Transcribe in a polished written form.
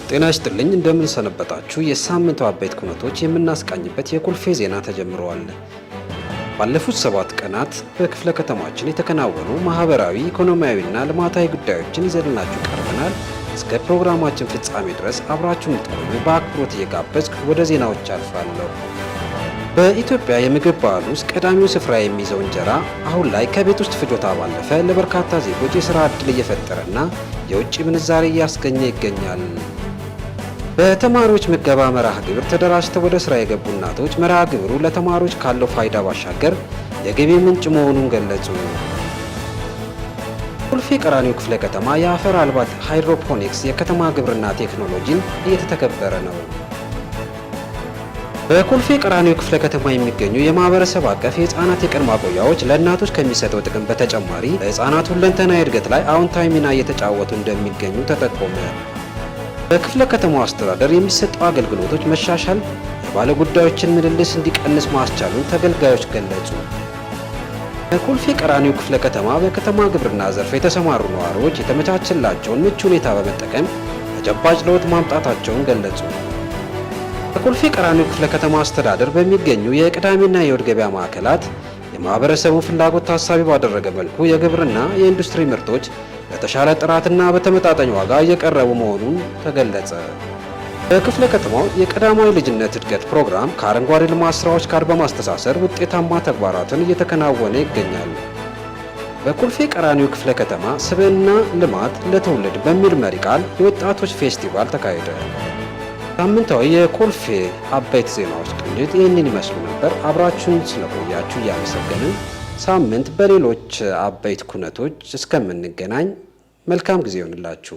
ጤና ይስጥልኝ እንደምን ሰነበታችሁ። የሳምንቱ አበይት ኩነቶች የምናስቃኝበት የኮልፌ ዜና ተጀምረዋል። ባለፉት 7 ቀናት በክፍለ ከተማችን የተከናወኑ ማህበራዊ፣ ኢኮኖሚያዊና ልማታዊ ጉዳዮችን ይዘንላችሁ ቀርበናል። እስከ ፕሮግራማችን ፍጻሜ ድረስ አብራችሁን እንድትቆዩ በአክብሮት እየጋበዝኩ ወደ ዜናዎች አልፋለሁ። በኢትዮጵያ የምግብ ባህል ውስጥ ቀዳሚው ስፍራ የሚይዘው እንጀራ አሁን ላይ ከቤት ውስጥ ፍጆታ ባለፈ ለበርካታ ዜጎች የሥራ ዕድል እየፈጠረና የውጭ ምንዛሬ እያስገኘ ይገኛል። በተማሪዎች ምገባ መርሃ ግብር ተደራጅተው ወደ ስራ የገቡ እናቶች መርሃ ግብሩ ለተማሪዎች ካለው ፋይዳ ባሻገር የገቢ ምንጭ መሆኑን ገለጹ። ኮልፌ ቀራኒዮ ክፍለ ከተማ የአፈር አልባ ሃይድሮፖኒክስ የከተማ ግብርና ቴክኖሎጂን እየተተገበረ ነው። በኮልፌ ቀራኒዮ ክፍለ ከተማ የሚገኙ የማህበረሰብ አቀፍ የህፃናት የቀን ማቆያዎች ለእናቶች ከሚሰጠው ጥቅም በተጨማሪ በህፃናት ሁለንተናዊ እድገት ላይ አዎንታዊ ሚና እየተጫወቱ እንደሚገኙ ተጠቆመ። በክፍለ ከተማው አስተዳደር የሚሰጡ አገልግሎቶች መሻሻል የባለ ጉዳዮችን ምልልስ እንዲቀንስ ማስቻሉን ተገልጋዮች ገለጹ። በኮልፌ ቀራኒዮ ክፍለ ከተማ በከተማ ግብርና ዘርፍ የተሰማሩ ነዋሪዎች የተመቻቸላቸውን ምቹ ሁኔታ በመጠቀም ተጨባጭ ለውጥ ማምጣታቸውን ገለጹ። በኮልፌ ቀራኒዮ ክፍለ ከተማ አስተዳደር በሚገኙ የቅዳሜና የእሁድ ገበያ ማዕከላት የማህበረሰቡን ፍላጎት ታሳቢ ባደረገ መልኩ የግብርና የኢንዱስትሪ ምርቶች በተሻለ ጥራትና በተመጣጣኝ ዋጋ እየቀረቡ መሆኑን ተገለጸ። በክፍለ ከተማው የቀዳማዊ ልጅነት እድገት ፕሮግራም ከአረንጓዴ ልማት ስራዎች ጋር በማስተሳሰር ውጤታማ ተግባራትን እየተከናወነ ይገኛል። በኮልፌ ቀራኒዮ ክፍለ ከተማ ስብዕና ልማት ለትውልድ በሚል መሪ ቃል የወጣቶች ፌስቲቫል ተካሄደ። ሳምንታዊ የኮልፌ አበይት ዜናዎች ቅኝት ይህንን ይመስሉ ነበር። አብራችሁን ስለቆያችሁ እያመሰገንን ሳምንት በሌሎች አበይት ኩነቶች እስከምንገናኝ መልካም ጊዜ ይሁንላችሁ።